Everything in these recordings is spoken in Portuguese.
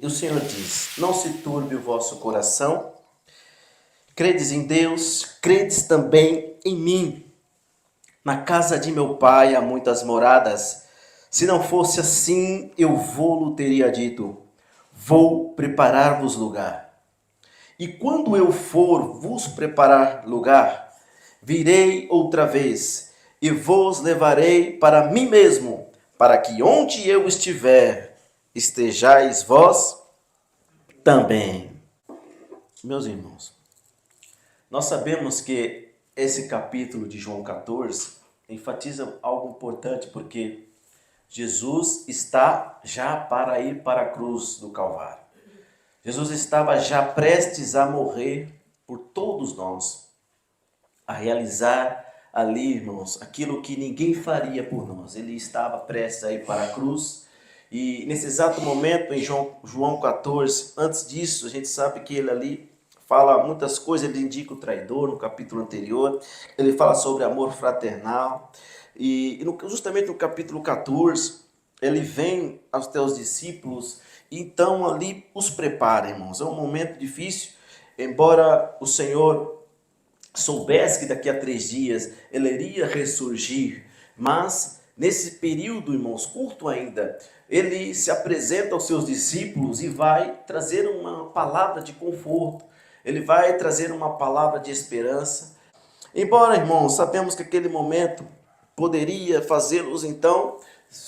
E o Senhor diz: não se turbe o vosso coração, credes em Deus, credes também em mim. Na casa de meu pai há muitas moradas. Se não fosse assim, eu vou-lo teria dito: vou preparar-vos lugar. E quando eu for vos preparar lugar, virei outra vez e vos levarei para mim mesmo, para que onde eu estiver, estejais vós também. Meus irmãos, nós sabemos que esse capítulo de João 14 enfatiza algo importante, porque Jesus está já para ir para a cruz do Calvário. Jesus estava já prestes a morrer por todos nós, a realizar ali, irmãos, aquilo que ninguém faria por nós. Ele estava prestes a ir para a cruz. E nesse exato momento, em João 14, antes disso, a gente sabe que ele ali fala muitas coisas, ele indica o traidor no capítulo anterior, ele fala sobre amor fraternal, e justamente no capítulo 14, ele vem aos teus discípulos, e então ali os prepara, irmãos. É um momento difícil, embora o Senhor soubesse que daqui a 3 dias ele iria ressurgir, mas nesse período, irmãos, curto ainda, ele se apresenta aos seus discípulos e vai trazer uma palavra de conforto, ele vai trazer uma palavra de esperança. Embora, irmãos, sabemos que aquele momento poderia fazê-los então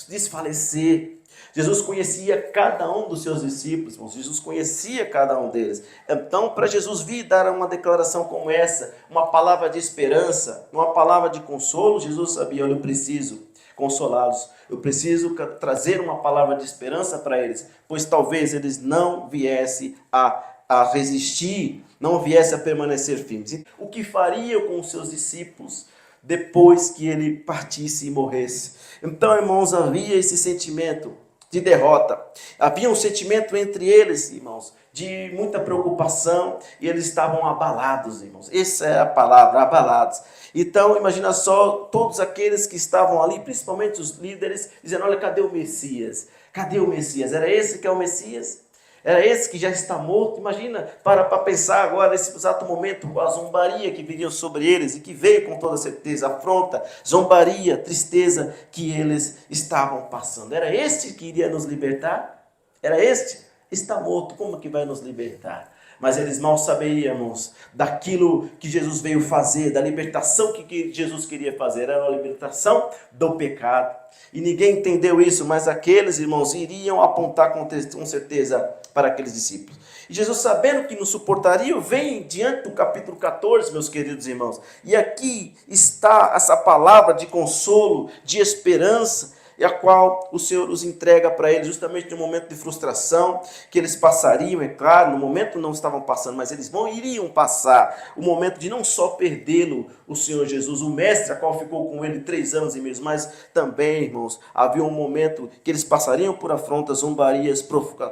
desfalecer. Jesus conhecia cada um dos seus discípulos, irmãos. Jesus conhecia cada um deles. Então, para Jesus vir dar uma declaração como essa, uma palavra de esperança, uma palavra de consolo, Jesus sabia: olha, eu preciso consolá-los, eu preciso trazer uma palavra de esperança para eles, pois talvez eles não viessem a resistir, não viessem a permanecer firmes. O que faria com os seus discípulos depois que ele partisse e morresse? Então, irmãos, havia esse sentimento de derrota. Havia um sentimento entre eles, irmãos, de muita preocupação, e eles estavam abalados, irmãos. Essa é a palavra, abalados. Então, imagina só, todos aqueles que estavam ali, principalmente os líderes, dizendo: olha, cadê o Messias? Cadê o Messias? Era esse que é o Messias? Era esse que já está morto? Imagina, para pensar agora, nesse exato momento, a zombaria que viria sobre eles e que veio com toda certeza, afronta, zombaria, tristeza que eles estavam passando. Era este que iria nos libertar? Era este? Está morto, como que vai nos libertar? Mas eles mal sabíamos daquilo que Jesus veio fazer, da libertação que Jesus queria fazer. Era a libertação do pecado. E ninguém entendeu isso, mas aqueles, irmãos, iriam apontar com certeza para aqueles discípulos. E Jesus, sabendo que não suportaria, vem diante do capítulo 14, meus queridos irmãos. E aqui está essa palavra de consolo, de esperança, e a qual o Senhor os entrega para eles justamente no momento de frustração que eles passariam, é claro, no momento não estavam passando, mas eles iriam passar o momento de não só perdê-lo, o Senhor Jesus, o mestre, a qual ficou com ele 3 anos e meio, mas também, irmãos, havia um momento que eles passariam por afrontas, zombarias,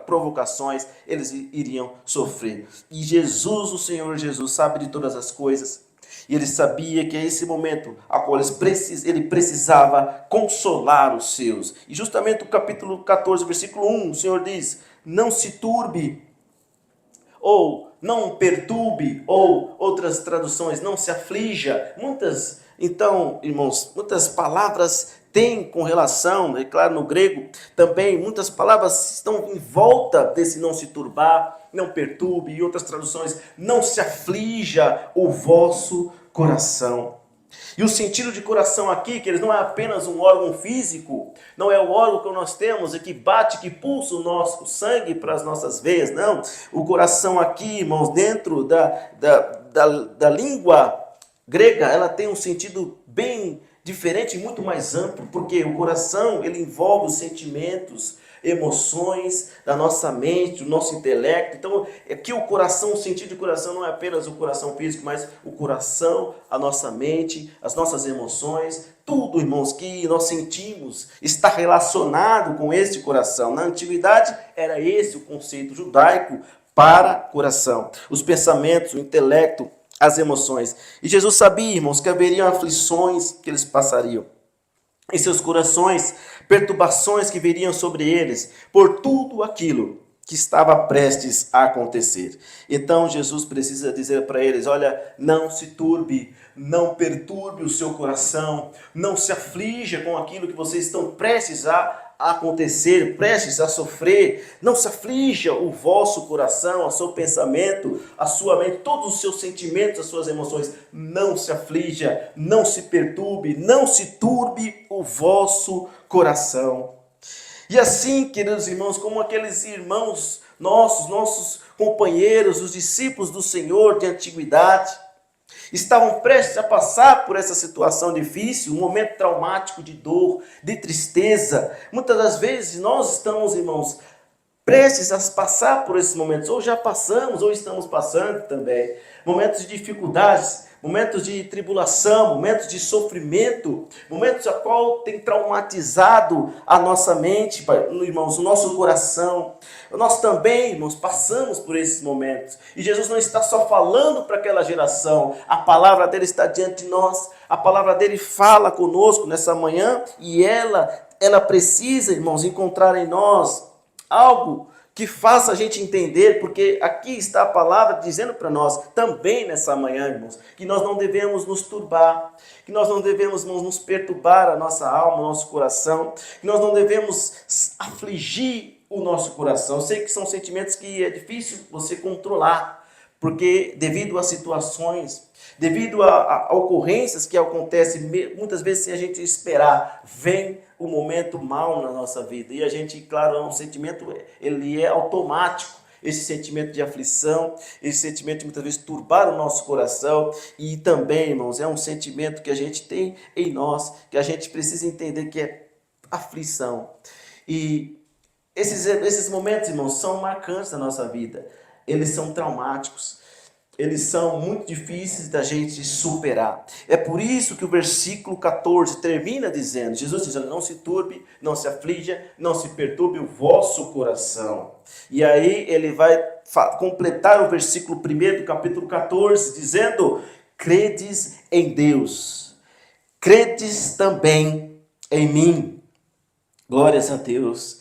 provocações, eles iriam sofrer. E Jesus, o Senhor Jesus, sabe de todas as coisas. E ele sabia que é esse momento a qual ele precisava consolar os seus. E justamente o capítulo 14, versículo 1, o Senhor diz: não se turbe, ou não perturbe, ou outras traduções, não se aflija. Então, irmãos, muitas palavras tem com relação, é claro, no grego também, muitas palavras estão em volta desse não se turbar, não perturbe, e outras traduções, não se aflija o vosso coração. E o sentido de coração aqui, que ele não é apenas um órgão físico, não é o órgão que nós temos e que bate, que pulsa o nosso sangue para as nossas veias, não. O coração aqui, irmãos, dentro da língua grega, ela tem um sentido bem diferente e muito mais amplo, porque o coração, ele envolve os sentimentos, emoções da nossa mente, do nosso intelecto. Então, aqui o coração, o sentido de coração não é apenas o coração físico, mas o coração, a nossa mente, as nossas emoções, tudo, irmãos, que nós sentimos está relacionado com este coração. Na antiguidade, era esse o conceito judaico para coração. Os pensamentos, o intelecto, as emoções. E Jesus sabia, irmãos, que haveriam aflições que eles passariam em seus corações, perturbações que viriam sobre eles, por tudo aquilo que estava prestes a acontecer. Então Jesus precisa dizer para eles: olha, não se turbe, não perturbe o seu coração, não se aflija com aquilo que vocês estão prestes a acontecer, prestes a sofrer. Não se aflija o vosso coração, o seu pensamento, a sua mente, todos os seus sentimentos, as suas emoções. Não se aflija, não se perturbe, não se turbe o vosso coração. E assim, queridos irmãos, como aqueles irmãos nossos companheiros, os discípulos do Senhor de antiguidade, estavam prestes a passar por essa situação difícil, um momento traumático de dor, de tristeza. Muitas das vezes nós estamos, irmãos, prestes a passar por esses momentos, ou já passamos, ou estamos passando também. Momentos de dificuldades, momentos de tribulação, momentos de sofrimento, momentos a qual tem traumatizado a nossa mente, irmãos, o nosso coração. Nós também, irmãos, passamos por esses momentos. E Jesus não está só falando para aquela geração, a palavra dele está diante de nós, a palavra dele fala conosco nessa manhã, e ela precisa, irmãos, encontrar em nós algo que faça a gente entender, porque aqui está a palavra dizendo para nós, também nessa manhã, irmãos, que nós não devemos nos turbar, que nós não devemos, irmãos, nos perturbar a nossa alma, o nosso coração, que nós não devemos afligir o nosso coração. Eu sei que são sentimentos que é difícil você controlar, porque devido a situações, devido a ocorrências que acontecem muitas vezes sem a gente esperar, vem o momento mal na nossa vida. E a gente, claro, é um sentimento, ele é automático, esse sentimento de aflição, esse sentimento de muitas vezes turbar o nosso coração. E também, irmãos, é um sentimento que a gente tem em nós, que a gente precisa entender que é aflição. E esses momentos, irmãos, são marcantes da nossa vida. Eles são traumáticos. Eles são muito difíceis da gente superar. É por isso que o versículo 14 termina dizendo, Jesus dizendo, não se turbe, não se aflija, não se perturbe o vosso coração. E aí ele vai completar o versículo 1 do capítulo 14, dizendo, credes em Deus, credes também em mim. Glórias a Deus.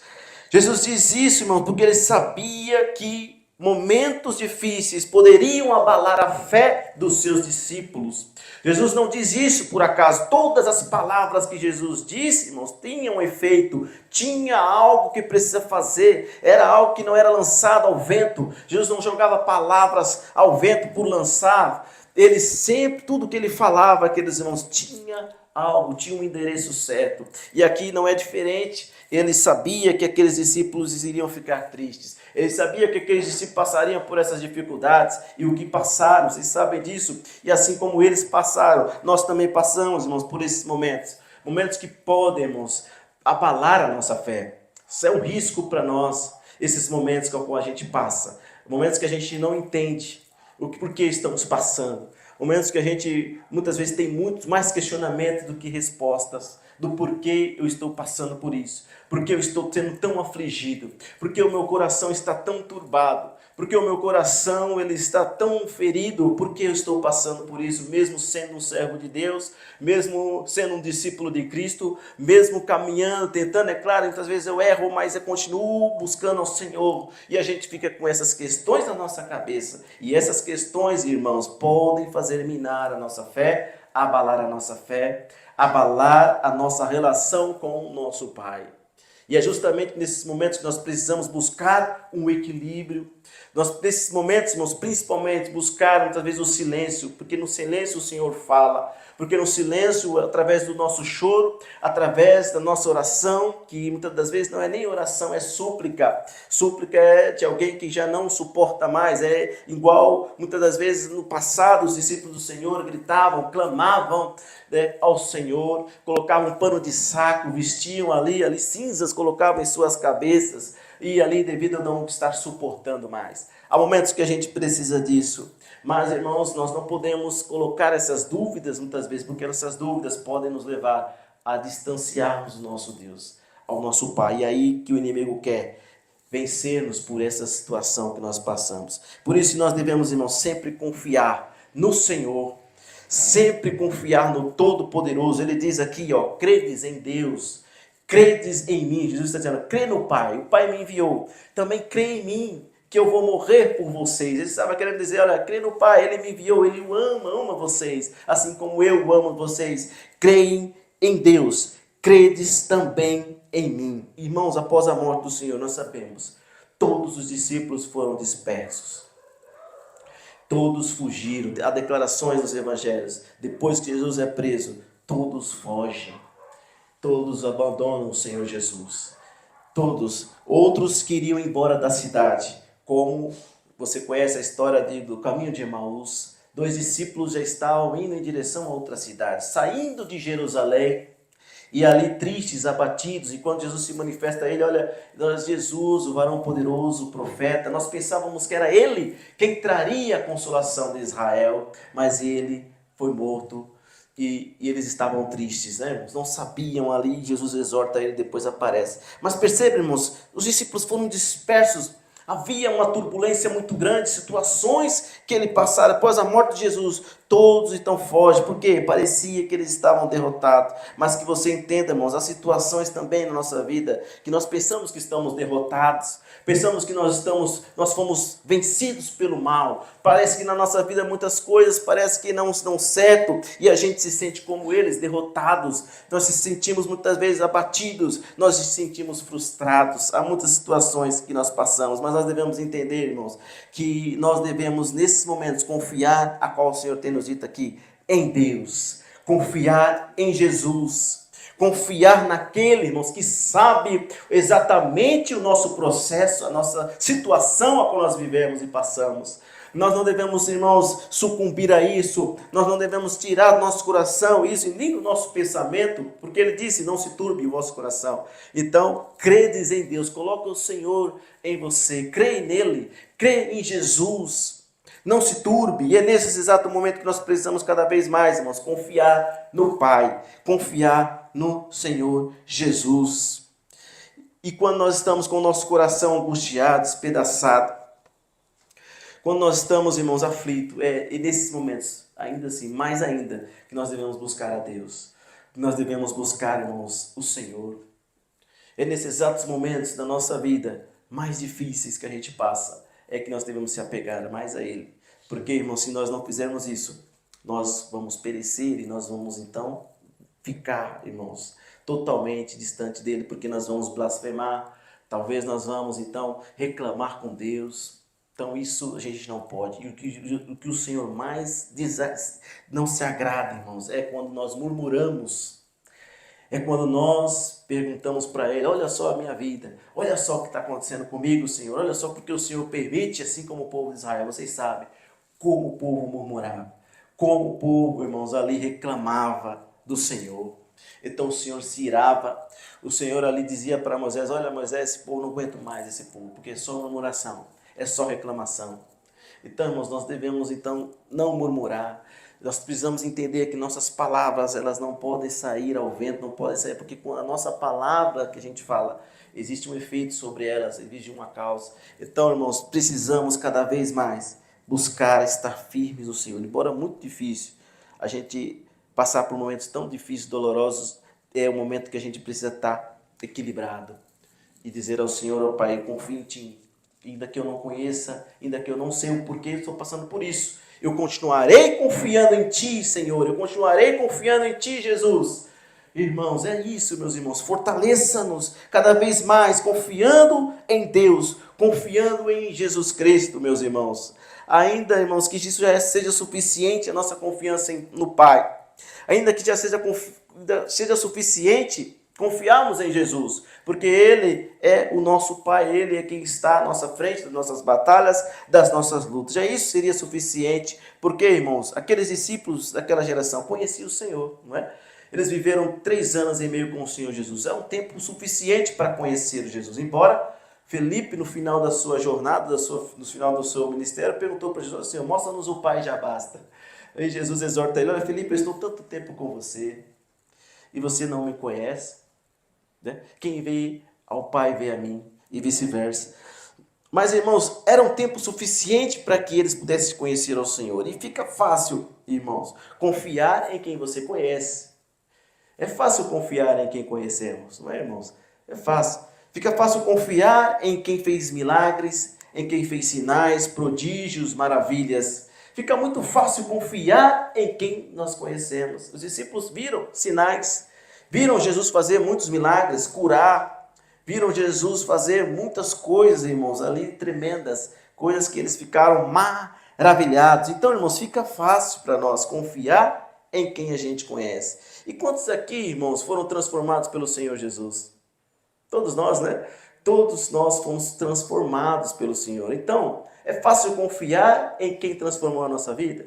Jesus diz isso, irmão, porque ele sabia que momentos difíceis poderiam abalar a fé dos seus discípulos. Jesus não diz isso por acaso. Todas as palavras que Jesus disse, irmãos, tinham efeito. Tinha algo que precisa fazer. Era algo que não era lançado ao vento. Jesus não jogava palavras ao vento por lançar. Ele sempre, tudo que ele falava, aqueles irmãos, tinha algo, tinha um endereço certo. E aqui não é diferente. Ele sabia que aqueles discípulos iriam ficar tristes. Ele sabia que aqueles discípulos passariam por essas dificuldades. E o que passaram, vocês sabem disso. E assim como eles passaram, nós também passamos, irmãos, por esses momentos. Momentos que podem, irmãos, abalar a nossa fé. Isso é um risco para nós, esses momentos com a gente passa. Momentos que a gente não entende por que estamos passando. Momentos que a gente, muitas vezes, tem muito mais questionamentos do que respostas. Do porquê eu estou passando por isso. Porque eu estou sendo tão afligido. Porque o meu coração está tão turbado. Porque o meu coração ele está tão ferido. Porque eu estou passando por isso. Mesmo sendo um servo de Deus. Mesmo sendo um discípulo de Cristo. Mesmo caminhando, tentando. É claro, muitas vezes eu erro. Mas eu continuo buscando ao Senhor. E a gente fica com essas questões na nossa cabeça. E essas questões, irmãos, podem fazer minar a nossa fé. Abalar a nossa fé. Abalar a nossa relação com o nosso Pai. E é justamente nesses momentos que nós precisamos buscar um equilíbrio. Nesses momentos, irmãos, principalmente buscar muitas vezes o silêncio, porque no silêncio o Senhor fala. Porque no silêncio, através do nosso choro, através da nossa oração, que muitas das vezes não é nem oração, é súplica. Súplica é de alguém que já não suporta mais. É igual, muitas das vezes, no passado, os discípulos do Senhor gritavam, clamavam, né, ao Senhor, colocavam um pano de saco, vestiam ali cinzas, colocavam em suas cabeças, e ali devido a não estar suportando mais. Há momentos que a gente precisa disso. Mas, irmãos, nós não podemos colocar essas dúvidas muitas vezes, porque essas dúvidas podem nos levar a distanciarmos do nosso Deus, ao nosso Pai. E aí que o inimigo quer vencer-nos por essa situação que nós passamos. Por isso nós devemos, irmãos, sempre confiar no Senhor, sempre confiar no Todo-Poderoso. Ele diz aqui, credes em Deus, Credes em mim. Jesus está dizendo, crê no Pai. O Pai me enviou. Também crê em mim, que eu vou morrer por vocês. Ele estava querendo dizer, olha, crê no Pai. Ele me enviou, Ele o ama vocês. Assim como eu amo vocês. Creem em Deus. Credes também em mim. Irmãos, após a morte do Senhor, nós sabemos, todos os discípulos foram dispersos. Todos fugiram. Há declarações dos evangelhos. Depois que Jesus é preso, todos fogem. Todos abandonam o Senhor Jesus. Todos. Outros queriam ir embora da cidade. Como você conhece a história do caminho de Emaús. 2 discípulos já estavam indo em direção a outra cidade. Saindo de Jerusalém. E ali tristes, abatidos, e quando Jesus se manifesta a ele, olha, Jesus, o varão poderoso, o profeta, nós pensávamos que era ele quem traria a consolação de Israel, mas ele foi morto e eles estavam tristes, né? Não sabiam ali, Jesus exorta ele, depois aparece. Mas percebam, irmãos, os discípulos foram dispersos. Havia uma turbulência muito grande, situações que ele passara após a morte de Jesus. Todos então fogem, porque parecia que eles estavam derrotados. Mas que você entenda, irmãos, há situações também na nossa vida que nós pensamos que estamos derrotados. Pensamos que nós fomos vencidos pelo mal. Parece que na nossa vida muitas coisas parece que não estão certo e a gente se sente como eles, derrotados. Nós se sentimos muitas vezes abatidos, nós nos sentimos frustrados. Há muitas situações que nós passamos, mas nós devemos entender, irmãos, que nós devemos nesses momentos confiar, a qual o Senhor tem nos dito aqui, em Deus. Confiar em Jesus. Confiar naquele, irmãos, que sabe exatamente o nosso processo, a nossa situação a qual nós vivemos e passamos. Nós não devemos, irmãos, sucumbir a isso. Nós não devemos tirar do nosso coração isso e nem do nosso pensamento, porque ele disse, não se turbe o vosso coração. Então, credes em Deus, coloca o Senhor em você, crê nele, crê em Jesus. Não se turbe, e é nesse exato momento que nós precisamos cada vez mais, irmãos, confiar no Pai, confiar no Senhor Jesus. E quando nós estamos com o nosso coração angustiado, despedaçado, quando nós estamos, irmãos, aflitos, e nesses momentos, ainda assim, mais ainda, que nós devemos buscar a Deus, que nós devemos buscar, irmãos, o Senhor. É nesses exatos momentos da nossa vida, mais difíceis que a gente passa, é que nós devemos se apegar mais a Ele. Porque, irmãos, se nós não fizermos isso, nós vamos perecer e nós vamos, então, ficar, irmãos, totalmente distante dEle, porque nós vamos blasfemar, talvez nós vamos, então, reclamar com Deus. Então, isso a gente não pode. E o que o Senhor mais não se agrada, irmãos, é quando nós murmuramos. É quando nós perguntamos para Ele, olha só a minha vida, olha só o que está acontecendo comigo, Senhor, olha só porque o Senhor permite, assim como o povo de Israel, vocês sabem, como o povo murmurava, como o povo, irmãos, ali reclamava do Senhor. Então o Senhor se irava, o Senhor ali dizia para Moisés, olha Moisés, esse povo não aguento mais esse povo, porque é só murmuração, é só reclamação. Então, irmãos, nós devemos então não murmurar. Nós precisamos entender que nossas palavras, elas não podem sair ao vento, não podem sair, porque com a nossa palavra que a gente fala, existe um efeito sobre elas, existe uma causa. Então, irmãos, precisamos cada vez mais buscar estar firmes no Senhor. Embora muito difícil, a gente passar por momentos tão difíceis, dolorosos, é o momento que a gente precisa estar equilibrado e dizer ao Senhor, ó Pai, eu confio em Ti. Ainda que eu não conheça, ainda que eu não sei o porquê estou passando por isso, eu continuarei confiando em Ti, Senhor. Eu continuarei confiando em Ti, Jesus. Irmãos, é isso, meus irmãos. Fortaleça-nos cada vez mais, confiando em Deus, confiando em Jesus Cristo, meus irmãos. Ainda, irmãos, que isso já seja suficiente, a nossa confiança no Pai. Ainda que já seja suficiente confiarmos em Jesus, porque Ele é o nosso Pai, Ele é quem está à nossa frente das nossas batalhas, das nossas lutas. Já isso seria suficiente, porque, irmãos, aqueles discípulos daquela geração conheciam o Senhor, não é? Eles viveram 3 anos e meio com o Senhor Jesus. É um tempo suficiente para conhecer o Jesus. Embora Felipe, no final da sua jornada, no final do seu ministério, perguntou para Jesus, Senhor, mostra-nos o Pai, já basta. Aí Jesus exorta ele, olha Felipe, eu estou tanto tempo com você e você não me conhece. Né? Quem vê ao Pai vê a mim e vice-versa. Mas, irmãos, era um tempo suficiente para que eles pudessem conhecer ao Senhor. E fica fácil, irmãos, confiar em quem você conhece. É fácil confiar em quem conhecemos, não é, irmãos? É fácil. Fica fácil confiar em quem fez milagres, em quem fez sinais, prodígios, maravilhas. Fica muito fácil confiar em quem nós conhecemos. Os discípulos viram sinais, viram Jesus fazer muitos milagres, curar, viram Jesus fazer muitas coisas, irmãos, ali tremendas, coisas que eles ficaram maravilhados. Então, irmãos, fica fácil para nós confiar em quem a gente conhece. E quantos aqui, irmãos, foram transformados pelo Senhor Jesus? Todos nós, né? Todos nós fomos transformados pelo Senhor. Então, é fácil confiar em quem transformou a nossa vida?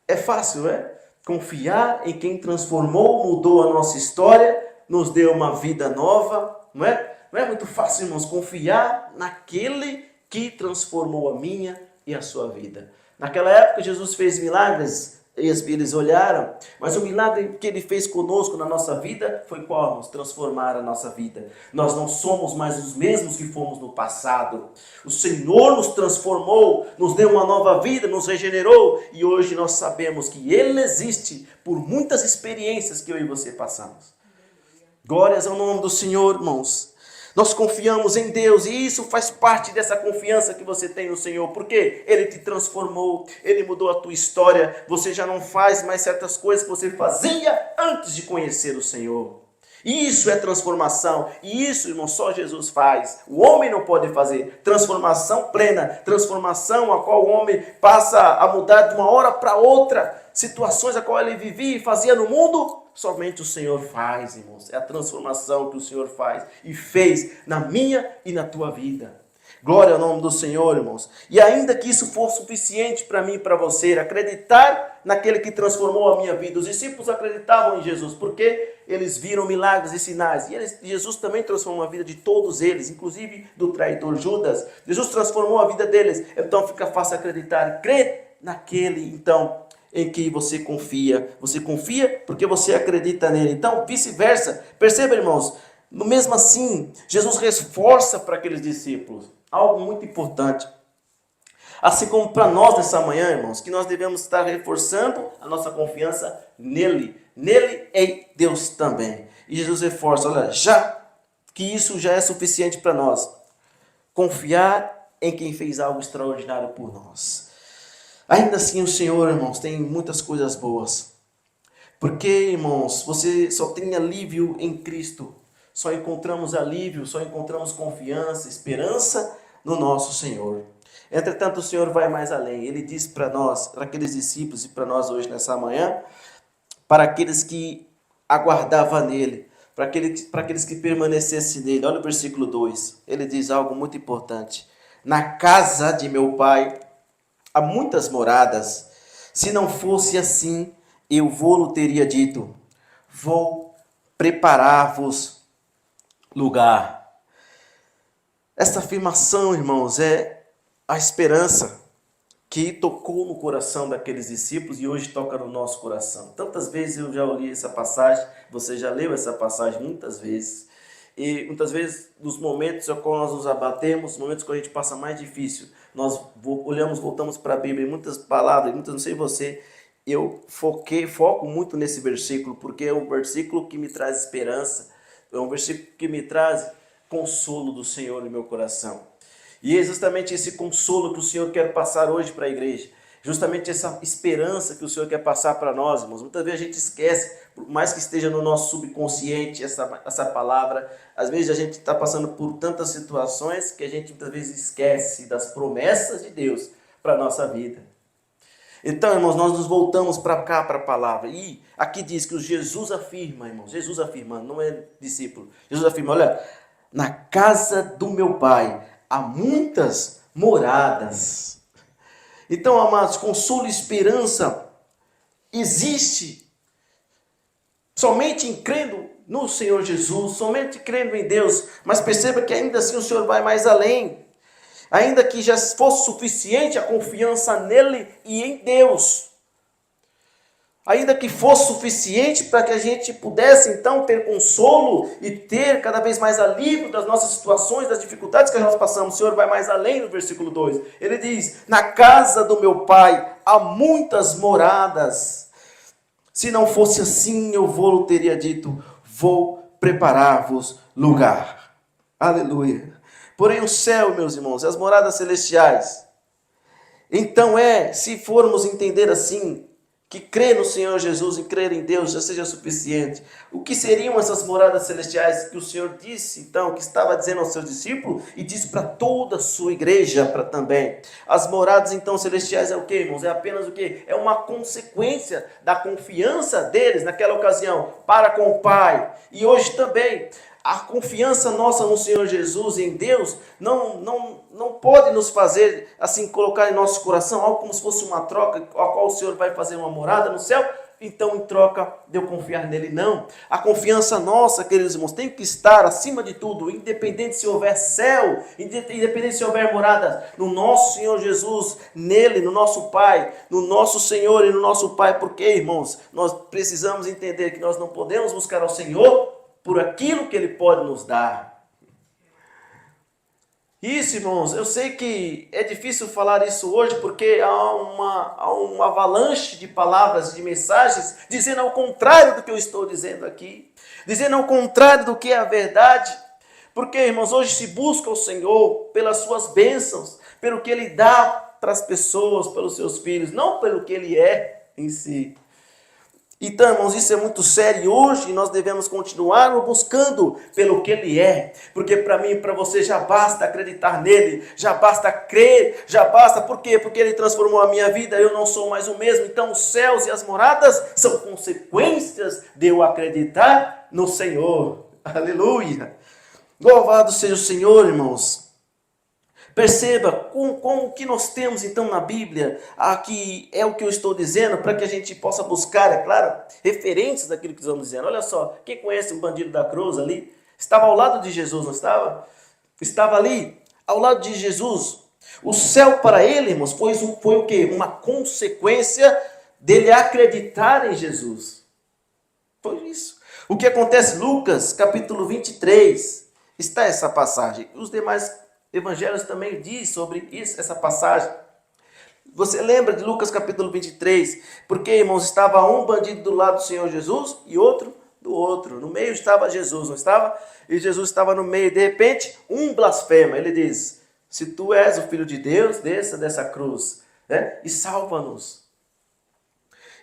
É fácil, né? Confiar em quem transformou, mudou a nossa história, nos deu uma vida nova, não é? Não é muito fácil, irmãos, confiar naquele que transformou a minha e a sua vida. Naquela época, Jesus fez milagres, eles olharam, mas o milagre que ele fez conosco na nossa vida foi qual? Nos transformar a nossa vida. Nós não somos mais os mesmos que fomos no passado. O Senhor nos transformou, nos deu uma nova vida, nos regenerou, e hoje nós sabemos que Ele existe por muitas experiências que eu e você passamos. Glórias ao nome do Senhor, irmãos. Nós confiamos em Deus e isso faz parte dessa confiança que você tem no Senhor. Porque Ele te transformou, Ele mudou a tua história. Você já não faz mais certas coisas que você fazia antes de conhecer o Senhor. Isso é transformação. E isso, irmão, só Jesus faz. O homem não pode fazer. Transformação plena. Transformação a qual o homem passa a mudar de uma hora para outra. Situações a qual ele vivia e fazia no mundo. Somente o Senhor faz, irmãos. É a transformação que o Senhor faz e fez na minha e na tua vida. Glória ao nome do Senhor, irmãos. E ainda que isso for suficiente para mim e para você, acreditar naquele que transformou a minha vida. Os discípulos acreditavam em Jesus porque eles viram milagres e sinais. E Jesus também transformou a vida de todos eles, inclusive do traidor Judas. Jesus transformou a vida deles. Então fica fácil acreditar e crer naquele, então, em que você confia. Você confia porque você acredita nele. Então, vice-versa. Perceba, irmãos, mesmo assim, Jesus reforça para aqueles discípulos algo muito importante. Assim como para nós nessa manhã, irmãos, que nós devemos estar reforçando a nossa confiança nele. Nele em Deus também. E Jesus reforça, olha, já que isso já é suficiente para nós. Confiar em quem fez algo extraordinário por nós. Ainda assim, o Senhor, irmãos, tem muitas coisas boas. Porque, irmãos, você só tem alívio em Cristo. Só encontramos alívio, só encontramos confiança, esperança no nosso Senhor. Entretanto, o Senhor vai mais além. Ele diz para nós, para aqueles discípulos e para nós hoje nessa manhã, para aqueles que aguardavam nele, para aqueles que permanecessem nele. Olha o versículo 2. Ele diz algo muito importante. Na casa de meu Pai há muitas moradas. Se não fosse assim, eu vou-lo teria dito. Vou preparar-vos lugar. Esta afirmação, irmãos, é a esperança que tocou no coração daqueles discípulos e hoje toca no nosso coração. Tantas vezes eu já li essa passagem, você já leu essa passagem muitas vezes. E muitas vezes, nos momentos em que nós nos abatemos, momentos que a gente passa mais difícil, nós voltamos para a Bíblia, muitas palavras, não sei você, eu foco muito nesse versículo, porque é um versículo que me traz esperança, é um versículo que me traz consolo do Senhor no meu coração. E é justamente esse consolo que o Senhor quer passar hoje para a igreja. Justamente essa esperança que o Senhor quer passar para nós, irmãos. Muitas vezes a gente esquece, por mais que esteja no nosso subconsciente essa palavra, às vezes a gente está passando por tantas situações que a gente muitas vezes esquece das promessas de Deus para a nossa vida. Então, irmãos, nós nos voltamos para cá, para a palavra. E aqui diz que o Jesus afirma, irmãos, Jesus afirmando, não é discípulo. Jesus afirma, olha, na casa do meu Pai há muitas moradas. Então, amados, consolo e esperança existe somente em crendo no Senhor Jesus, somente crendo em Deus. Mas perceba que ainda assim o Senhor vai mais além. Ainda que já fosse suficiente a confiança nele e em Deus. Ainda que fosse suficiente para que a gente pudesse então ter consolo e ter cada vez mais alívio das nossas situações, das dificuldades que nós passamos. O Senhor vai mais além no versículo 2. Ele diz, na casa do meu Pai há muitas moradas. Se não fosse assim, eu vou teria dito, vou preparar-vos lugar. Aleluia. Porém o céu, meus irmãos, e as moradas celestiais. Então se formos entender assim, que crer no Senhor Jesus e crer em Deus já seja suficiente. O que seriam essas moradas celestiais que o Senhor disse, então, que estava dizendo aos seus discípulos e disse para toda a sua igreja também? As moradas, então, celestiais é o que, irmãos? É apenas o que? É uma consequência da confiança deles naquela ocasião para com o Pai. E hoje também, a confiança nossa no Senhor Jesus e em Deus não pode nos fazer assim colocar em nosso coração algo como se fosse uma troca, a qual o Senhor vai fazer uma morada no céu, então em troca de eu confiar nele. Não. A confiança nossa, queridos irmãos, tem que estar acima de tudo, independente se houver céu, independente se houver morada no nosso Senhor Jesus, nele, no nosso Pai, no nosso Senhor e no nosso Pai. Porque, irmãos, nós precisamos entender que nós não podemos buscar ao Senhor por aquilo que Ele pode nos dar. Isso, irmãos, eu sei que é difícil falar isso hoje, porque há uma avalanche de palavras, de mensagens, dizendo ao contrário do que eu estou dizendo aqui, dizendo ao contrário do que é a verdade. Porque, irmãos, hoje se busca o Senhor pelas suas bênçãos, pelo que Ele dá para as pessoas, pelos seus filhos, não pelo que Ele é em si. Então, irmãos, isso é muito sério e hoje nós devemos continuar buscando pelo que Ele é. Porque para mim e para você já basta acreditar nele, já basta crer, já basta. Por quê? Porque Ele transformou a minha vida, eu não sou mais o mesmo. Então os céus e as moradas são consequências de eu acreditar no Senhor. Aleluia! Louvado seja o Senhor, irmãos. Perceba com o que nós temos então na Bíblia, aqui é o que eu estou dizendo, para que a gente possa buscar, é claro, referências daquilo que estamos dizendo. Olha só, quem conhece o bandido da cruz ali, estava ao lado de Jesus, não estava? Estava ali, ao lado de Jesus. O céu para ele, irmãos, foi o quê? Uma consequência dele acreditar em Jesus. Foi isso. O que acontece? Lucas, capítulo 23, está essa passagem. Os demais evangelhos também diz sobre isso, essa passagem. Você lembra de Lucas capítulo 23? Porque, irmãos, estava um bandido do lado do Senhor Jesus e outro do outro. No meio estava Jesus, não estava? E Jesus estava no meio. De repente, um blasfema. Ele diz, se tu és o Filho de Deus, desça dessa cruz, né? E salva-nos.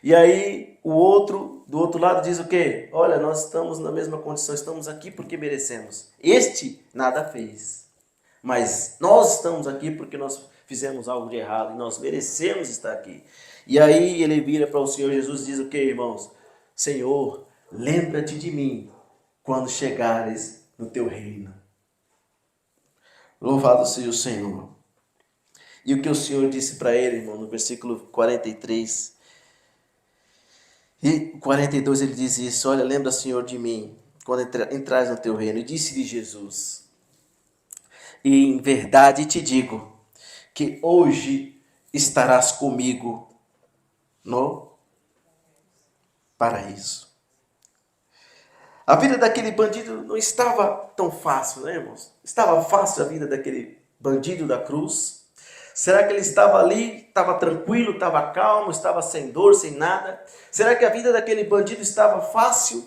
E aí, o outro, do outro lado, diz o quê? Olha, nós estamos na mesma condição, estamos aqui porque merecemos. Este nada fez. Mas nós estamos aqui porque nós fizemos algo de errado e nós merecemos estar aqui. E aí ele vira para o Senhor Jesus e diz o que, irmãos? Senhor, lembra-te de mim quando chegares no teu reino. Louvado seja o Senhor. E o que o Senhor disse para ele, irmão, no versículo 43 e 42 ele diz isso, olha, lembra, Senhor, de mim quando entrares no teu reino. E disse-lhe Jesus, e em verdade te digo, que hoje estarás comigo no paraíso. A vida daquele bandido não estava tão fácil, né, irmãos? Estava fácil a vida daquele bandido da cruz? Será que ele estava ali, estava tranquilo, estava calmo, estava sem dor, sem nada? Será que a vida daquele bandido estava fácil?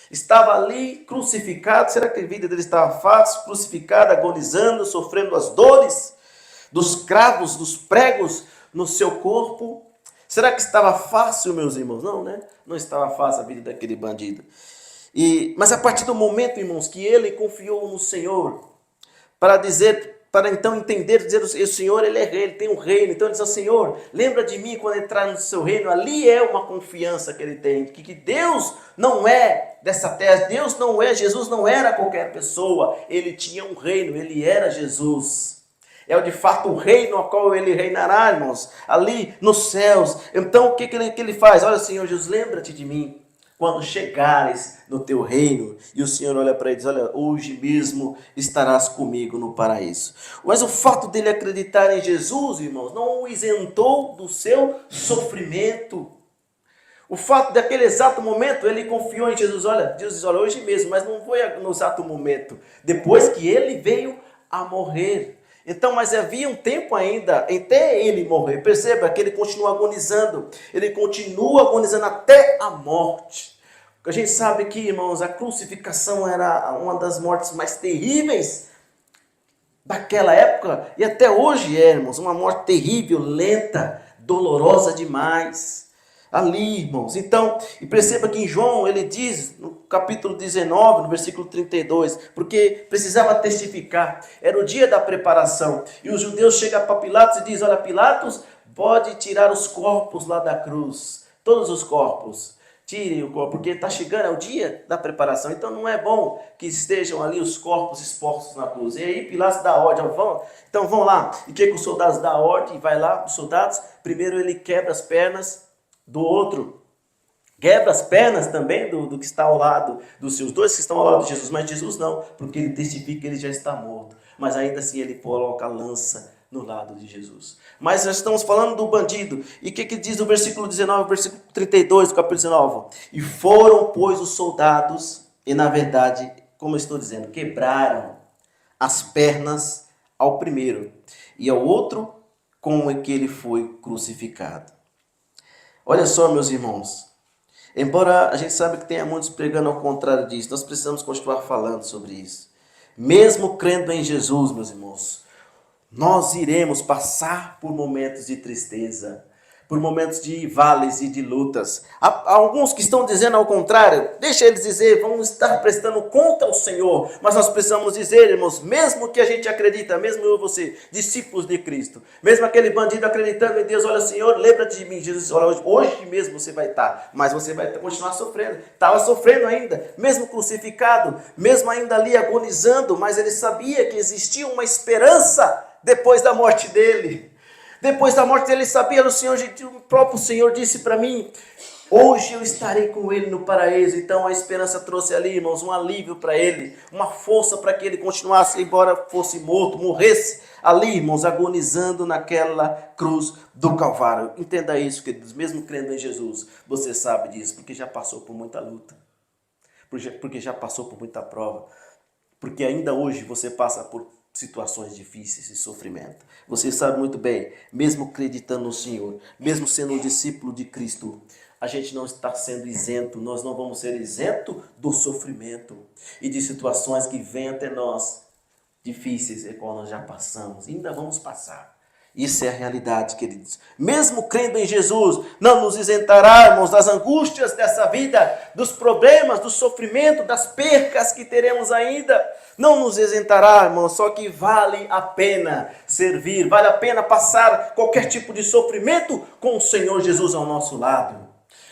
Estava ali crucificado, será que a vida dele estava fácil, crucificado, agonizando, sofrendo as dores dos cravos, dos pregos no seu corpo? Será que estava fácil, meus irmãos? Não, né? Não estava fácil a vida daquele bandido. Mas a partir do momento, irmãos, que ele confiou no Senhor, para então entender, dizer, o Senhor, Ele é rei, Ele tem um reino. Então ele diz ao Senhor, lembra de mim quando entrar no seu reino. Ali é uma confiança que ele tem, que Deus não é dessa terra, Deus não é, Jesus não era qualquer pessoa, Ele tinha um reino, Ele era Jesus. É de fato o reino ao qual Ele reinará, irmãos, ali nos céus. Então o que ele faz? Olha, Senhor Jesus, lembra-te de mim quando chegares no teu reino. E o Senhor olha para ele e diz, olha, hoje mesmo estarás comigo no paraíso. Mas o fato dele acreditar em Jesus, irmãos, não o isentou do seu sofrimento. O fato daquele exato momento, ele confiou em Jesus. Olha, Deus diz, olha, hoje mesmo, mas não foi no exato momento. Depois que ele veio a morrer. Então, mas havia um tempo ainda até ele morrer. Perceba que ele continua agonizando. Ele continua agonizando até a morte. A gente sabe que, irmãos, a crucificação era uma das mortes mais terríveis daquela época. E até hoje é, irmãos, uma morte terrível, lenta, dolorosa demais. Ali, irmãos. Então, e perceba que em João ele diz, no capítulo 19, no versículo 32, porque precisava testificar, era o dia da preparação. E os judeus chegam para Pilatos e dizem, olha, Pilatos, pode tirar os corpos lá da cruz, todos os corpos. Tirem o corpo, porque está chegando, é o dia da preparação. Então não é bom que estejam ali os corpos expostos na cruz. E aí Pilatos dá ordem, então vão lá. E o que os soldados dão ordem? E vai lá, os soldados, primeiro ele quebra as pernas do outro, quebra as pernas também do que está ao lado, dos seus dois que estão ao lado de Jesus, mas Jesus não, porque ele testifica que ele já está morto, mas ainda assim ele coloca a lança no lado de Jesus. Mas nós estamos falando do bandido, e o que diz o versículo 19, versículo 32 do capítulo 19? E foram, pois, os soldados, e na verdade, como eu estou dizendo, quebraram as pernas ao primeiro, e ao outro com o que ele foi crucificado. Olha só, meus irmãos, embora a gente saiba que tenha muitos pregando ao contrário disso, nós precisamos continuar falando sobre isso. Mesmo crendo em Jesus, meus irmãos, nós iremos passar por momentos de tristeza, por momentos de vales e de lutas. Há alguns que estão dizendo ao contrário, deixa eles dizer, vamos estar prestando conta ao Senhor, mas nós precisamos dizer, irmãos, mesmo que a gente acredita, mesmo eu e você, discípulos de Cristo, mesmo aquele bandido acreditando em Deus, olha, Senhor, lembra-te de mim, Jesus, olha, hoje mesmo você vai estar, mas você vai continuar sofrendo, estava sofrendo ainda, mesmo crucificado, mesmo ainda ali agonizando, mas ele sabia que existia uma esperança depois da morte dele. Depois da morte dele, sabia, o próprio Senhor disse para mim, hoje eu estarei com ele no paraíso. Então a esperança trouxe ali, irmãos, um alívio para ele, uma força para que ele continuasse, embora fosse morto, morresse ali, irmãos, agonizando naquela cruz do Calvário. Entenda isso, queridos, mesmo crendo em Jesus, você sabe disso, porque já passou por muita luta, porque já passou por muita prova, porque ainda hoje você passa por situações difíceis e sofrimento. Você sabe muito bem, mesmo acreditando no Senhor, mesmo sendo um discípulo de Cristo, a gente não está sendo isento, nós não vamos ser isento do sofrimento e de situações que vêm até nós, difíceis, e qual nós já passamos, ainda vamos passar. Isso é a realidade, queridos. Mesmo crendo em Jesus, não nos isentará, irmãos, das angústias dessa vida, dos problemas, do sofrimento, das percas que teremos ainda. Não nos isentará, irmãos, só que vale a pena servir, vale a pena passar qualquer tipo de sofrimento com o Senhor Jesus ao nosso lado.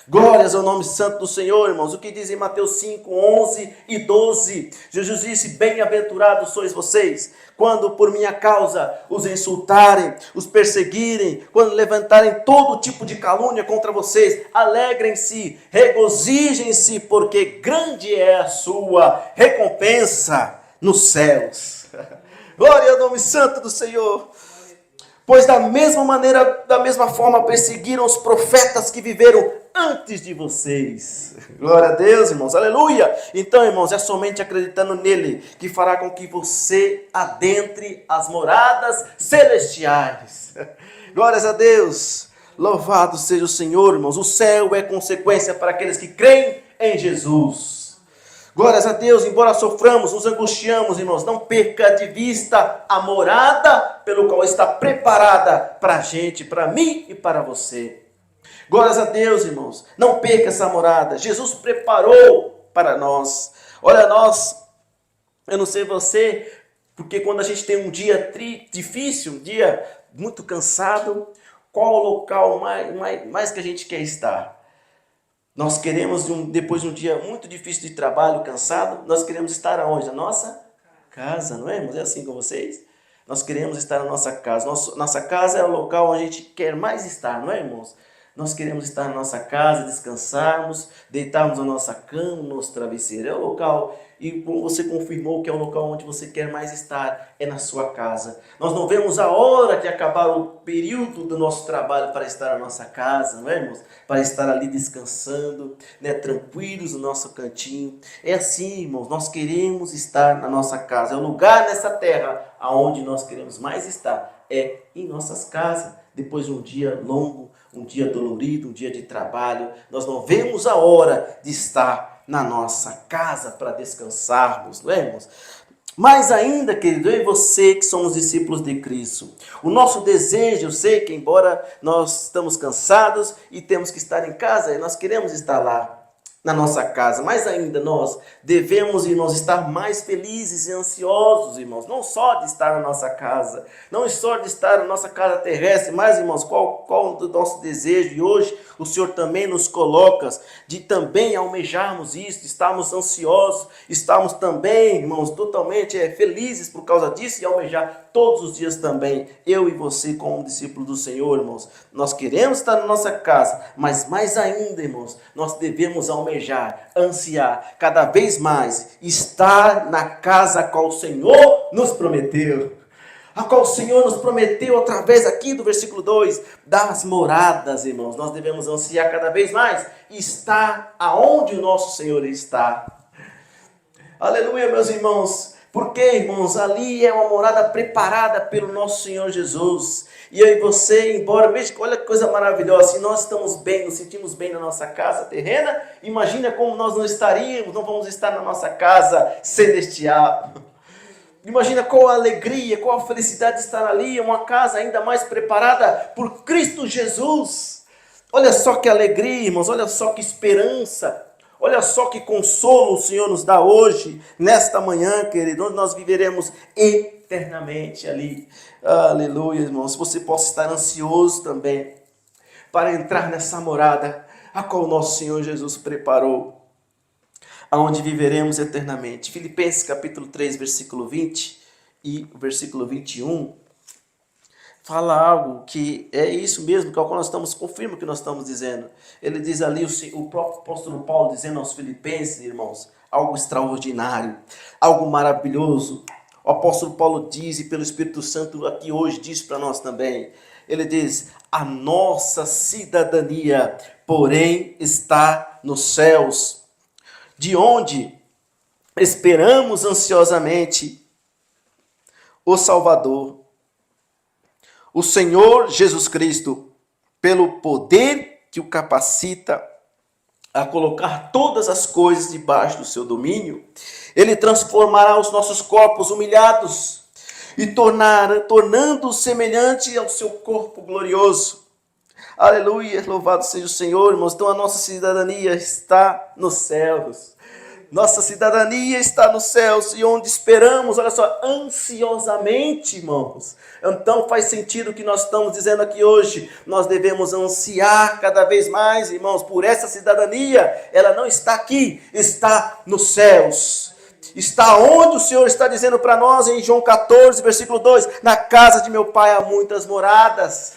Glórias ao nome santo do Senhor, irmãos. O que diz em Mateus 5, 11 e 12. Jesus disse, bem-aventurados sois vocês, quando por minha causa os insultarem, os perseguirem, quando levantarem todo tipo de calúnia contra vocês, alegrem-se, regozijem-se, porque grande é a sua recompensa nos céus. Glória ao nome santo do Senhor. Pois da mesma forma perseguiram os profetas que viveram antes de vocês. Glória a Deus, irmãos, aleluia. Então, irmãos, é somente acreditando nele que fará com que você adentre as moradas celestiais. Glórias a Deus. Louvado seja o Senhor, irmãos. O céu é consequência para aqueles que creem em Jesus. Glórias a Deus, embora soframos, nos angustiamos, irmãos, não perca de vista a morada pelo qual está preparada para a gente, para mim e para você. Glórias a Deus, irmãos, não perca essa morada. Jesus preparou para nós. Olha, eu não sei você, porque quando a gente tem um dia difícil, um dia muito cansado, qual o local mais que a gente quer estar? Nós queremos, depois de um dia muito difícil de trabalho, cansado, nós queremos estar aonde? Na nossa casa, não é, irmãos? É assim com vocês? Nós queremos estar na nossa casa. Nossa casa é o local onde a gente quer mais estar, não é, irmãos? Nós queremos estar na nossa casa, descansarmos, deitarmos na nossa cama, no nosso travesseiro. É o local, e como você confirmou que é o local onde você quer mais estar, é na sua casa. Nós não vemos a hora de acabar o período do nosso trabalho para estar na nossa casa, não é, irmãos? Para estar ali descansando, né, tranquilos no nosso cantinho. É assim, irmãos, nós queremos estar na nossa casa. É o lugar nessa terra aonde nós queremos mais estar, é em nossas casas. Depois de um dia longo, um dia dolorido, um dia de trabalho, nós não vemos a hora de estar na nossa casa para descansarmos, não é, irmãos? Mais ainda, querido, eu e você que somos discípulos de Cristo, o nosso desejo, eu sei que embora nós estamos cansados e temos que estar em casa, nós queremos estar lá na nossa casa, mas ainda nós devemos, irmãos, estar mais felizes e ansiosos, irmãos, não só de estar na nossa casa, não só de estar na nossa casa terrestre, mas, irmãos, qual o nosso desejo? E hoje o Senhor também nos coloca de também almejarmos isso, estarmos ansiosos, estarmos também, irmãos, totalmente felizes por causa disso e almejar todos os dias também, eu e você como discípulos do Senhor, irmãos, nós queremos estar na nossa casa, mas mais ainda, irmãos, nós devemos almejar, ansiar, cada vez mais, estar na casa a qual o Senhor nos prometeu. A qual o Senhor nos prometeu através aqui do versículo 2, das moradas, irmãos. Nós devemos ansiar cada vez mais, estar aonde o nosso Senhor está. Aleluia, meus irmãos. Porque, irmãos, ali é uma morada preparada pelo nosso Senhor Jesus. E eu e você, embora, veja, olha que coisa maravilhosa, se nós estamos bem, nos sentimos bem na nossa casa terrena, imagina como nós não estaríamos, não vamos estar na nossa casa celestial. Imagina qual a alegria, qual a felicidade de estar ali, uma casa ainda mais preparada por Cristo Jesus. Olha só que alegria, irmãos, olha só que esperança. Olha só que consolo o Senhor nos dá hoje, nesta manhã, querido, onde nós viveremos eternamente ali. Aleluia, irmãos. Se você possa estar ansioso também para entrar nessa morada, a qual o nosso Senhor Jesus preparou, aonde viveremos eternamente. Filipenses capítulo 3, versículo 20 e versículo 21. Fala algo que é isso mesmo, que é o que nós estamos, confirma o que nós estamos dizendo. Ele diz ali, o próprio apóstolo Paulo dizendo aos filipenses, irmãos, algo extraordinário, algo maravilhoso. O apóstolo Paulo diz, e pelo Espírito Santo aqui hoje diz para nós também, ele diz, a nossa cidadania, porém, está nos céus, de onde esperamos ansiosamente o Salvador, o Senhor Jesus Cristo, pelo poder que o capacita a colocar todas as coisas debaixo do seu domínio, ele transformará os nossos corpos humilhados e tornando-os semelhante ao seu corpo glorioso. Aleluia, louvado seja o Senhor, irmãos. Então a nossa cidadania está nos céus. Nossa cidadania está nos céus e onde esperamos, olha só, ansiosamente, irmãos. Então faz sentido o que nós estamos dizendo aqui hoje. Nós devemos ansiar cada vez mais, irmãos, por essa cidadania. Ela não está aqui, está nos céus. Está onde o Senhor está dizendo para nós em João 14, versículo 2. Na casa de meu Pai há muitas moradas.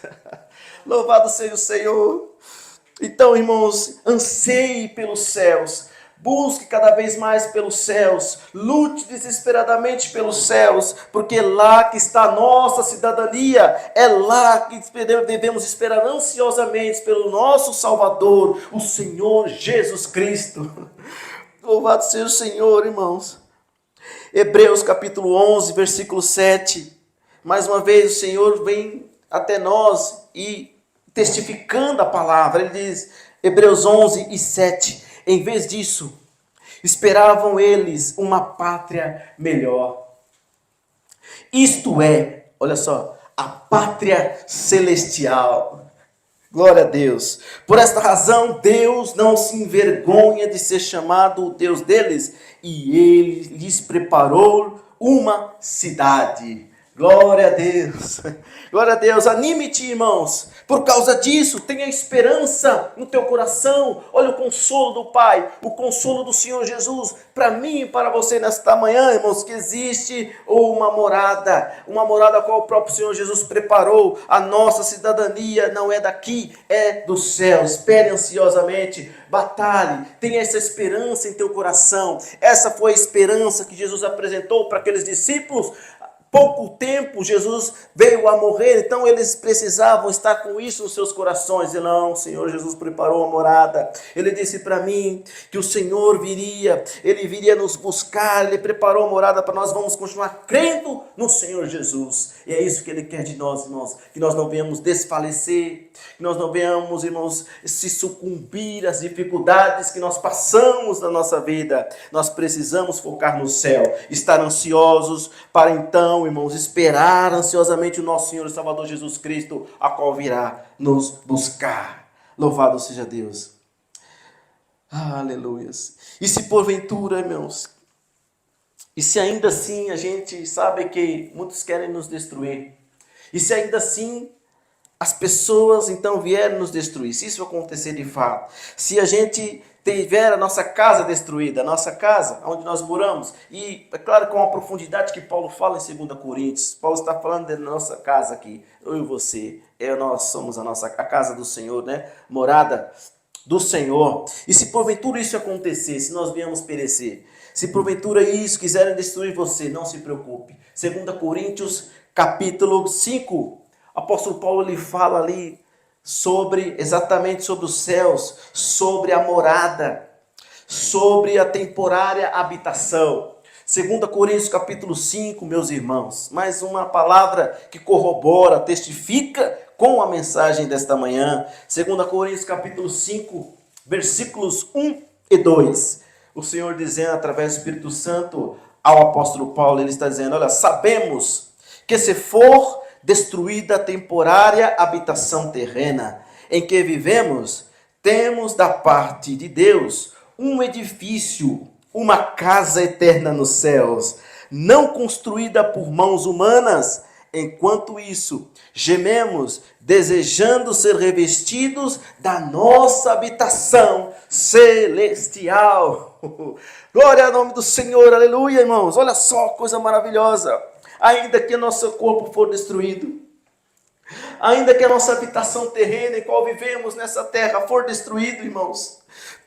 Louvado seja o Senhor. Então, irmãos, anseie pelos céus. Busque cada vez mais pelos céus, lute desesperadamente pelos céus, porque é lá que está a nossa cidadania, é lá que devemos esperar ansiosamente pelo nosso Salvador, o Senhor Jesus Cristo. Louvado seja o Senhor, irmãos. Hebreus capítulo 11, versículo 7. Mais uma vez o Senhor vem até nós e testificando a palavra, ele diz, Hebreus 11 e 7. Em vez disso, esperavam eles uma pátria melhor. Isto é, olha só, a pátria celestial. Glória a Deus. Por esta razão, Deus não se envergonha de ser chamado o Deus deles, e Ele lhes preparou uma cidade. Glória a Deus. Glória a Deus. Anime-te, irmãos. Por causa disso, tenha esperança no teu coração. Olha o consolo do Pai, o consolo do Senhor Jesus. Para mim e para você nesta manhã, irmãos, que existe uma morada a qual o próprio Senhor Jesus preparou. A nossa cidadania não é daqui, é do céu. Espere ansiosamente, batalhe, tenha essa esperança em teu coração. Essa foi a esperança que Jesus apresentou para aqueles discípulos. Pouco tempo Jesus veio a morrer, então eles precisavam estar com isso nos seus corações. E não, o Senhor Jesus preparou a morada. Ele disse para mim que o Senhor viria, Ele viria nos buscar, Ele preparou a morada para nós, vamos continuar crendo no Senhor Jesus. E é isso que Ele quer de nós, irmãos, que nós não venhamos desfalecer, que nós não venhamos, irmãos, se sucumbir às dificuldades que nós passamos na nossa vida. Nós precisamos focar no céu, estar ansiosos para então, irmãos, esperar ansiosamente o nosso Senhor e Salvador Jesus Cristo, a qual virá nos buscar. Louvado seja Deus. Aleluias. E se porventura, irmãos, e se ainda assim a gente sabe que muitos querem nos destruir, e se ainda assim as pessoas então vierem nos destruir, se isso acontecer de fato, se a gente tiver a nossa casa destruída, a nossa casa, onde nós moramos, e é claro com a profundidade que Paulo fala em 2 Coríntios, Paulo está falando da nossa casa aqui, eu e você, nós somos a casa do Senhor, né? Morada do Senhor. E se porventura isso acontecer, se nós viemos perecer, se porventura isso quiserem destruir você, não se preocupe. 2 Coríntios capítulo 5, apóstolo Paulo ele fala ali exatamente sobre os céus, sobre a morada, sobre a temporária habitação. 2 Coríntios capítulo 5, meus irmãos, mais uma palavra que corrobora, testifica com a mensagem desta manhã. 2 Coríntios capítulo 5, versículos 1 e 2. O Senhor dizendo através do Espírito Santo ao apóstolo Paulo, ele está dizendo, olha, sabemos que se for destruída a temporária habitação terrena em que vivemos, temos da parte de Deus um edifício, uma casa eterna nos céus, não construída por mãos humanas. Enquanto isso, gememos, desejando ser revestidos da nossa habitação celestial. Glória ao nome do Senhor, aleluia, irmãos. Olha só, coisa maravilhosa. Ainda que nosso corpo for destruído, ainda que a nossa habitação terrena em qual vivemos nessa terra for destruída, irmãos,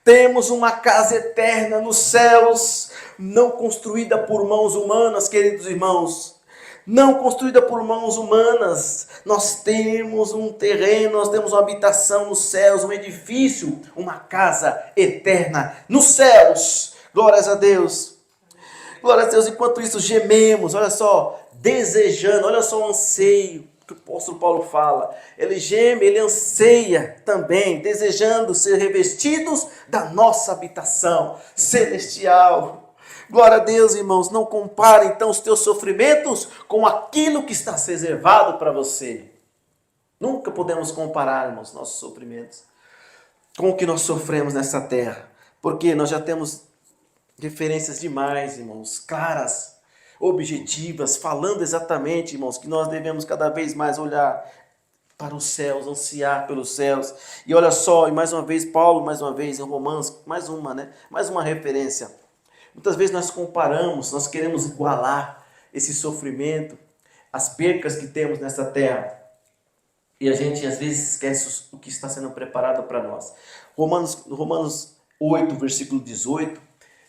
temos uma casa eterna nos céus, não construída por mãos humanas, queridos irmãos, não construída por mãos humanas. Nós temos um terreno, nós temos uma habitação nos céus, um edifício, uma casa eterna nos céus. Glórias a Deus. Glória a Deus. Enquanto isso gememos, olha só, desejando, olha só o anseio que o apóstolo Paulo fala. Ele geme, ele anseia também, desejando ser revestidos da nossa habitação celestial. Glória a Deus, irmãos. Não compare então os teus sofrimentos com aquilo que está reservado para você. Nunca podemos comparar, irmãos, nossos sofrimentos com o que nós sofremos nessa terra, porque nós já temos referências demais, irmãos, claras, objetivas, falando exatamente, irmãos, que nós devemos cada vez mais olhar para os céus, ansiar pelos céus. E olha só, e mais uma vez, Paulo, mais uma vez, em Romanos, mais uma referência. Muitas vezes nós comparamos, nós queremos igualar esse sofrimento, as percas que temos nessa terra. E a gente às vezes esquece o que está sendo preparado para nós. Romanos 8, versículo 18,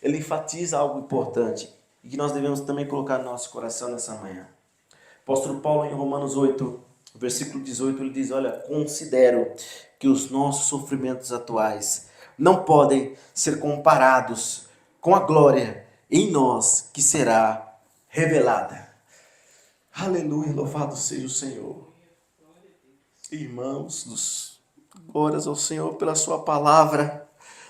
ele enfatiza algo importante e que nós devemos também colocar no nosso coração nessa manhã. O apóstolo Paulo, em Romanos 8, versículo 18, ele diz, olha, considero que os nossos sofrimentos atuais não podem ser comparados com a glória em nós que será revelada. Aleluia, louvado seja o Senhor. Irmãos, glórias ao Senhor pela sua palavra.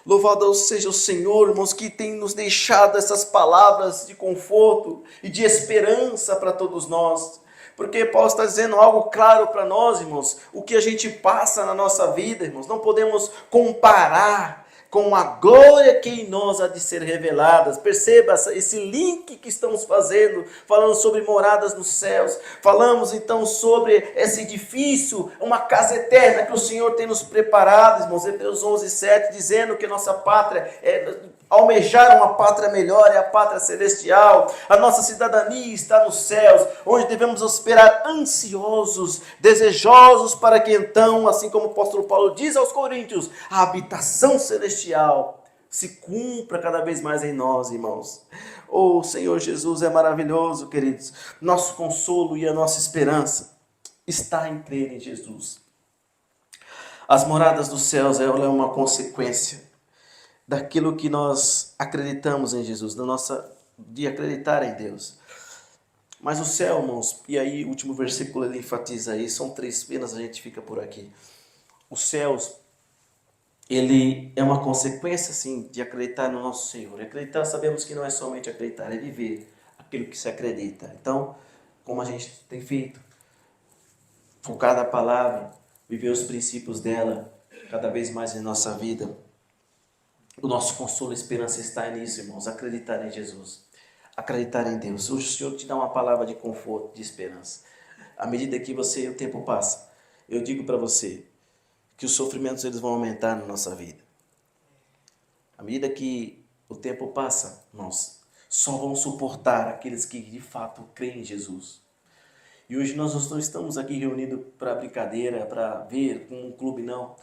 Louvado seja o Senhor, irmãos, que tem nos deixado essas palavras de conforto e de esperança para todos nós. Porque Paulo está dizendo algo claro para nós, irmãos. O que a gente passa na nossa vida, irmãos, não podemos comparar com a glória que em nós há de ser revelada. Perceba esse link que estamos fazendo, falando sobre moradas nos céus. Falamos então sobre esse edifício, uma casa eterna que o Senhor tem nos preparado, irmãos. Hebreus 11:7, dizendo que nossa pátria almejar uma pátria melhor, é a pátria celestial. A nossa cidadania está nos céus, onde devemos esperar ansiosos, desejosos, para que então, assim como o apóstolo Paulo diz aos Coríntios, a habitação celestial se cumpra cada vez mais em nós, irmãos. Oh, Senhor Jesus, é maravilhoso, queridos. Nosso consolo e a nossa esperança está em crer em Jesus. As moradas dos céus é uma consequência daquilo que nós acreditamos em Jesus, de acreditar em Deus. Mas o céu, irmãos, e aí o último versículo ele enfatiza isso, são 3 penas, a gente fica por aqui. Os céus, ele é uma consequência, sim, de acreditar no nosso Senhor. Acreditar, sabemos que não é somente acreditar, é viver aquilo que se acredita. Então, como a gente tem feito, focar na palavra, viver os princípios dela cada vez mais em nossa vida. O nosso consolo e esperança está nisso, irmãos. Acreditar em Jesus. Acreditar em Deus. Hoje o Senhor te dá uma palavra de conforto, de esperança. À medida que o tempo passa, eu digo para você que os sofrimentos eles vão aumentar na nossa vida. À medida que o tempo passa, irmãos, só vão suportar aqueles que de fato creem em Jesus. E hoje nós não estamos aqui reunidos para brincadeira, para ver com um clube, não.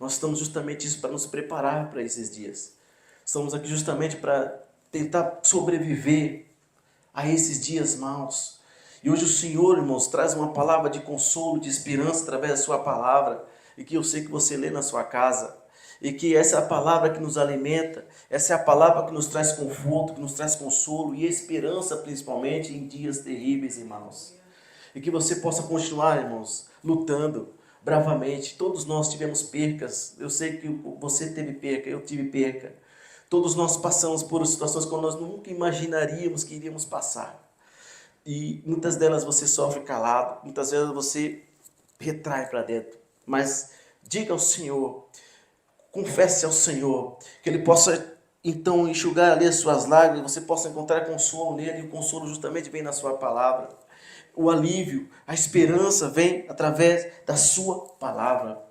Nós estamos justamente isso para nos preparar para esses dias. Estamos aqui justamente para tentar sobreviver a esses dias maus. E hoje o Senhor, irmãos, traz uma palavra de consolo, de esperança através da sua palavra. E que eu sei que você lê na sua casa. E que essa é a palavra que nos alimenta. Essa é a palavra que nos traz conforto, que nos traz consolo e esperança, principalmente em dias terríveis, irmãos. E que você possa continuar, irmãos, lutando bravamente. Todos nós tivemos percas. Eu sei que você teve perca, eu tive perca. Todos nós passamos por situações que nós nunca imaginaríamos que iríamos passar. E muitas delas você sofre calado, muitas vezes você retrai para dentro. Mas diga ao Senhor, confesse ao Senhor, que Ele possa então enxugar ali as suas lágrimas, você possa encontrar consolo nele, e o consolo justamente vem na sua palavra. O alívio, a esperança vem através da sua palavra.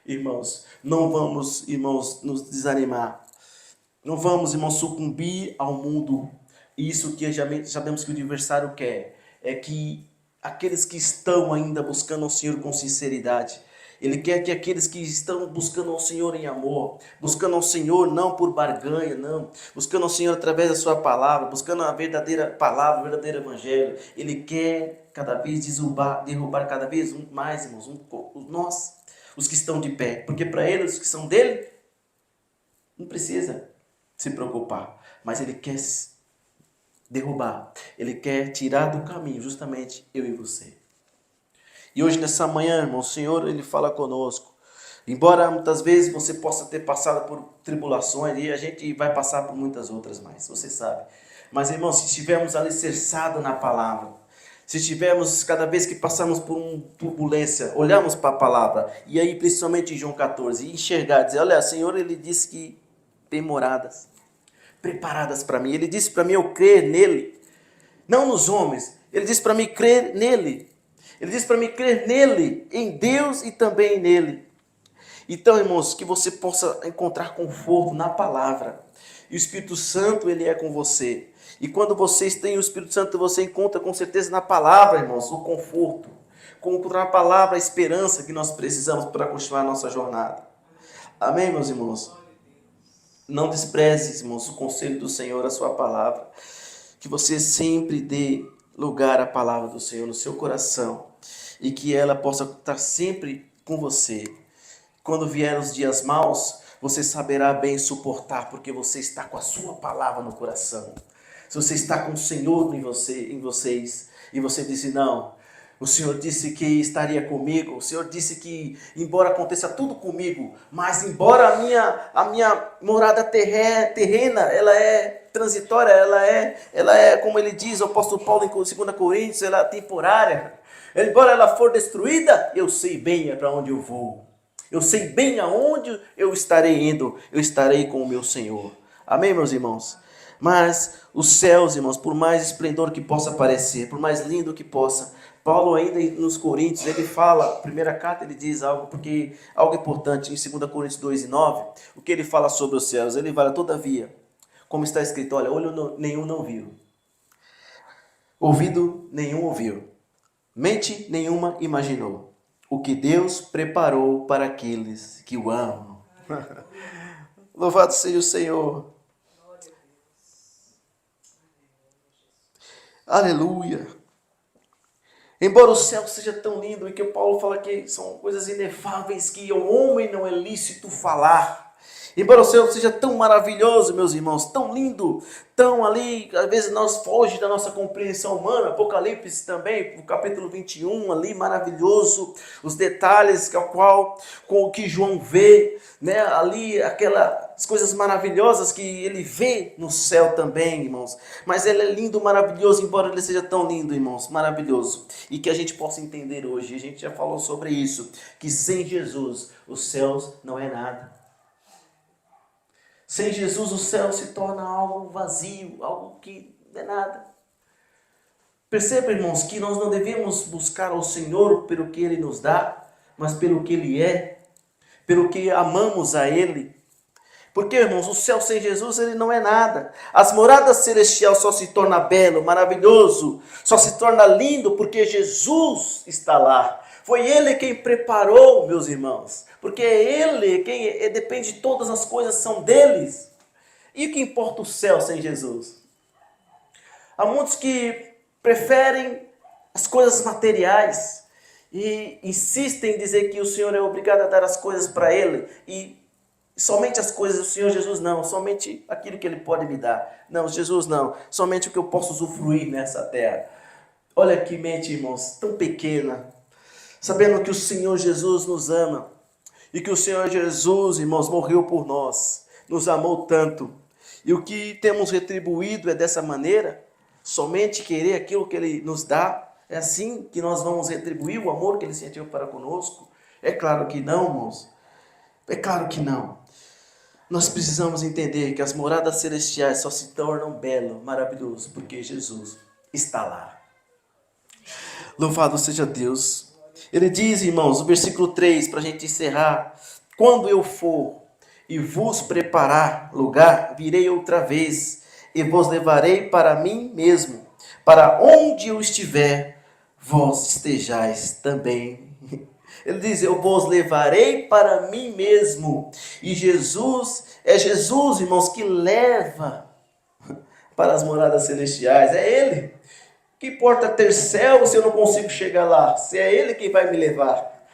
Irmãos, não vamos, irmãos, nos desanimar. Não vamos, irmãos, sucumbir ao mundo. Isso que sabemos que o adversário quer. É que aqueles que estão ainda buscando ao Senhor com sinceridade, Ele quer que aqueles que estão buscando ao Senhor em amor, buscando ao Senhor não por barganha, não, buscando ao Senhor através da sua palavra, buscando a verdadeira palavra, o verdadeiro evangelho, Ele quer cada vez derrubar cada vez mais, irmãos, nós, os que estão de pé, porque para eles, os que são dele, não precisa se preocupar, mas Ele quer derrubar, Ele quer tirar do caminho justamente eu e você. E hoje nessa manhã, irmão, o Senhor Ele fala conosco. Embora muitas vezes você possa ter passado por tribulações, e a gente vai passar por muitas outras mais, você sabe. Mas, irmão, se estivermos alicerçados na palavra, se estivermos, cada vez que passamos por uma turbulência, olharmos para a palavra, e aí principalmente em João 14, e enxergar, dizer, olha, o Senhor Ele disse que tem moradas preparadas para mim. Ele disse para mim eu crer nele, não nos homens. Ele disse para mim crer nele. Ele disse para mim crer nele, em Deus e também nele. Então, irmãos, que você possa encontrar conforto na palavra. E o Espírito Santo, ele é com você. E quando vocês têm o Espírito Santo, você encontra com certeza na palavra, irmãos, o conforto. Encontrar na palavra a esperança que nós precisamos para continuar a nossa jornada. Amém, meus irmãos? Não despreze, irmãos, o conselho do Senhor, a sua palavra. Que você sempre dê lugar à palavra do Senhor no seu coração. E que ela possa estar sempre com você. Quando vier os dias maus, você saberá bem suportar, porque você está com a sua palavra no coração. Se você está com o Senhor em vocês, e você disse, não, o Senhor disse que estaria comigo, o Senhor disse que, embora aconteça tudo comigo, mas embora a minha morada terrena, ela é transitória, ela é, como ele diz, o apóstolo Paulo em 2 Coríntios, ela é temporária. Embora ela for destruída, eu sei bem para onde eu vou. Eu sei bem aonde eu estarei indo. Eu estarei com o meu Senhor. Amém, meus irmãos? Mas os céus, irmãos, por mais esplendor que possa parecer, por mais lindo que possa, Paulo ainda nos Coríntios, ele fala, primeira carta ele diz algo, porque algo importante em 2 Coríntios 2:9, o que ele fala sobre os céus, ele fala, todavia, como está escrito, olha, olho nenhum não viu, ouvido nenhum ouviu, mente nenhuma imaginou, o que Deus preparou para aqueles que o amam. Louvado seja o Senhor. Aleluia. Embora o céu seja tão lindo e que o Paulo fala que são coisas inefáveis que ao homem não é lícito falar. Embora o céu seja tão maravilhoso, meus irmãos, tão lindo, tão ali, às vezes nós foge da nossa compreensão humana. Apocalipse também, o capítulo 21, ali maravilhoso, os detalhes com o que João vê, né? Ali aquelas coisas maravilhosas que ele vê no céu também, irmãos. Mas ele é lindo, maravilhoso, embora ele seja tão lindo, irmãos, maravilhoso. E que a gente possa entender hoje, a gente já falou sobre isso, que sem Jesus os céus não é nada. Sem Jesus o céu se torna algo vazio, algo que não é nada. Perceba, irmãos, que nós não devemos buscar ao Senhor pelo que Ele nos dá, mas pelo que Ele é, pelo que amamos a Ele. Porque, irmãos, o céu sem Jesus ele não é nada. As moradas celestiais só se torna belo, maravilhoso, só se torna lindo porque Jesus está lá. Foi Ele quem preparou, meus irmãos. Porque é Ele quem depende de todas as coisas, são deles. E o que importa o céu sem Jesus? Há muitos que preferem as coisas materiais e insistem em dizer que o Senhor é obrigado a dar as coisas para Ele e somente as coisas do Senhor Jesus não, somente aquilo que Ele pode me dar. Não, Jesus não, somente o que eu posso usufruir nessa terra. Olha que mente, irmãos, tão pequena, sabendo que o Senhor Jesus nos ama e que o Senhor Jesus, irmãos, morreu por nós, nos amou tanto. E o que temos retribuído é dessa maneira, somente querer aquilo que Ele nos dá. É assim que nós vamos retribuir o amor que Ele sentiu para conosco? É claro que não, irmãos. É claro que não. Nós precisamos entender que as moradas celestiais só se tornam belo, maravilhoso, porque Jesus está lá. Louvado seja Deus. Ele diz, irmãos, o versículo 3, para a gente encerrar: quando eu for e vos preparar lugar, virei outra vez e vos levarei para mim mesmo, para onde eu estiver, vós estejais também. Ele diz, eu vos levarei para mim mesmo. E Jesus, irmãos, que leva para as moradas celestiais. É Ele. Que importa ter céu se eu não consigo chegar lá? Se é Ele quem vai me levar.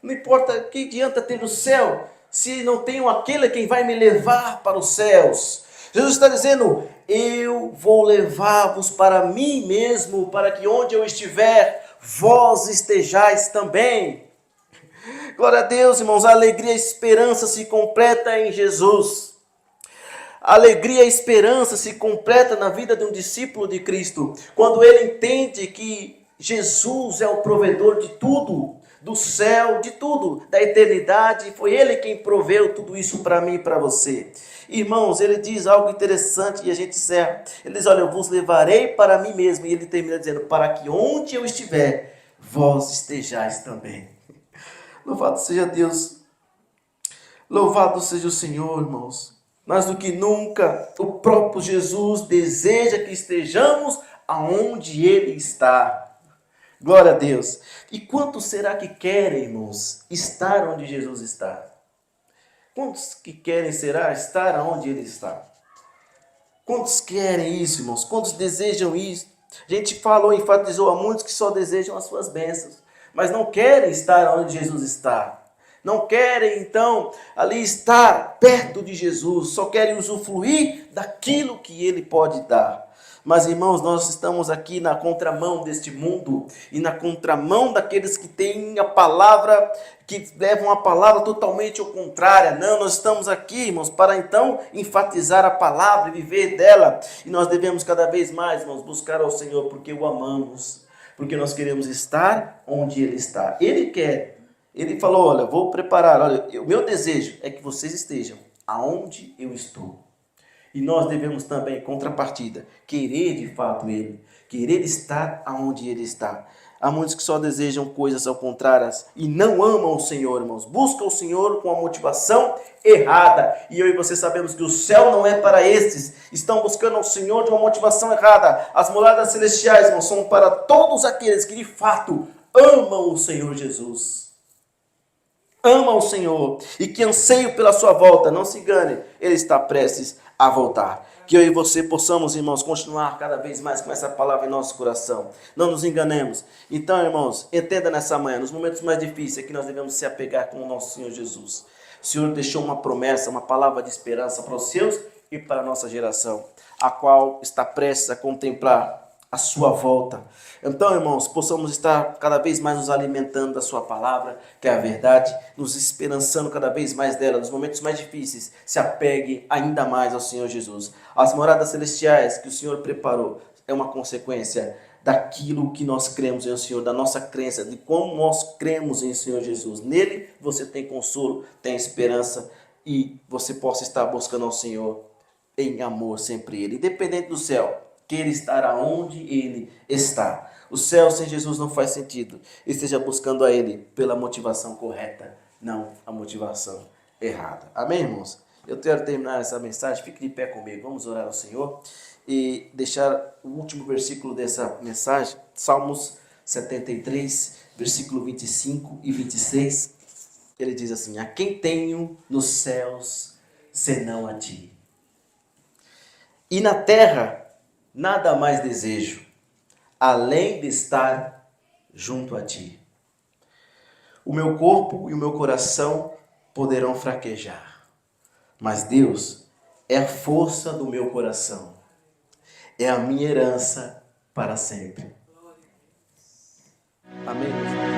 Não importa, que adianta ter o céu se não tenho aquele quem vai me levar para os céus. Jesus está dizendo, eu vou levar-vos para mim mesmo, para que onde eu estiver, vós estejais também. Glória a Deus, irmãos, a alegria e a esperança se completa em Jesus. A alegria e a esperança se completa na vida de um discípulo de Cristo, quando ele entende que Jesus é o provedor de tudo, do céu, de tudo, da eternidade. Foi Ele quem proveu tudo isso para mim e para você. Irmãos, ele diz algo interessante e a gente encerra. Ele diz, olha, eu vos levarei para mim mesmo. E ele termina dizendo, para que onde eu estiver, vós estejais também. Louvado seja Deus. Louvado seja o Senhor, irmãos. Mais do que nunca, o próprio Jesus deseja que estejamos aonde Ele está. Glória a Deus. E quantos será que querem, irmãos, estar onde Jesus está? Quantos que querem, será, estar aonde Ele está? Quantos querem isso, irmãos? Quantos desejam isso? A gente falou, enfatizou a muitos que só desejam as suas bênçãos, mas não querem estar onde Jesus está. Não querem, então, ali estar perto de Jesus, só querem usufruir daquilo que Ele pode dar. Mas, irmãos, nós estamos aqui na contramão deste mundo e na contramão daqueles que têm a palavra, que levam a palavra totalmente ao contrário. Não, nós estamos aqui, irmãos, para então enfatizar a palavra e viver dela. E nós devemos cada vez mais, irmãos, buscar ao Senhor porque o amamos, porque nós queremos estar onde Ele está. Ele quer Ele falou, olha, vou preparar, olha, o meu desejo é que vocês estejam aonde eu estou. E nós devemos também, em contrapartida, querer de fato Ele, querer estar aonde Ele está. Há muitos que só desejam coisas ao contrário e não amam o Senhor, irmãos. Buscam o Senhor com a motivação errada. E eu e você sabemos que o céu não é para estes. Estão buscando o Senhor de uma motivação errada. As moradas celestiais, irmãos, são para todos aqueles que de fato amam o Senhor Jesus. Amam o Senhor e que anseiam pela sua volta. Não se engane, Ele está prestes a voltar. Que eu e você possamos, irmãos, continuar cada vez mais com essa palavra em nosso coração. Não nos enganemos. Então, irmãos, entenda nessa manhã, nos momentos mais difíceis, é que nós devemos se apegar com o nosso Senhor Jesus. O Senhor deixou uma promessa, uma palavra de esperança para os seus e para a nossa geração, a qual está prestes a contemplar a sua volta. Então, irmãos, possamos estar cada vez mais nos alimentando da sua palavra, que é a verdade, nos esperançando cada vez mais dela, nos momentos mais difíceis, se apegue ainda mais ao Senhor Jesus. As moradas celestiais que o Senhor preparou é uma consequência daquilo que nós cremos em o Senhor, da nossa crença, de como nós cremos em o Senhor Jesus. Nele você tem consolo, tem esperança e você possa estar buscando ao Senhor em amor sempre Ele, independente do céu. Queira estar aonde Ele está. O céu sem Jesus não faz sentido. Esteja buscando a Ele pela motivação correta, não a motivação errada. Amém, irmãos? Eu quero terminar essa mensagem. Fique de pé comigo. Vamos orar ao Senhor e deixar o último versículo dessa mensagem, Salmos 73, versículo 25 e 26. Ele diz assim: a quem tenho nos céus senão a ti? E na terra nada mais desejo, além de estar junto a ti. O meu corpo e o meu coração poderão fraquejar, mas Deus é a força do meu coração, é a minha herança para sempre. Amém?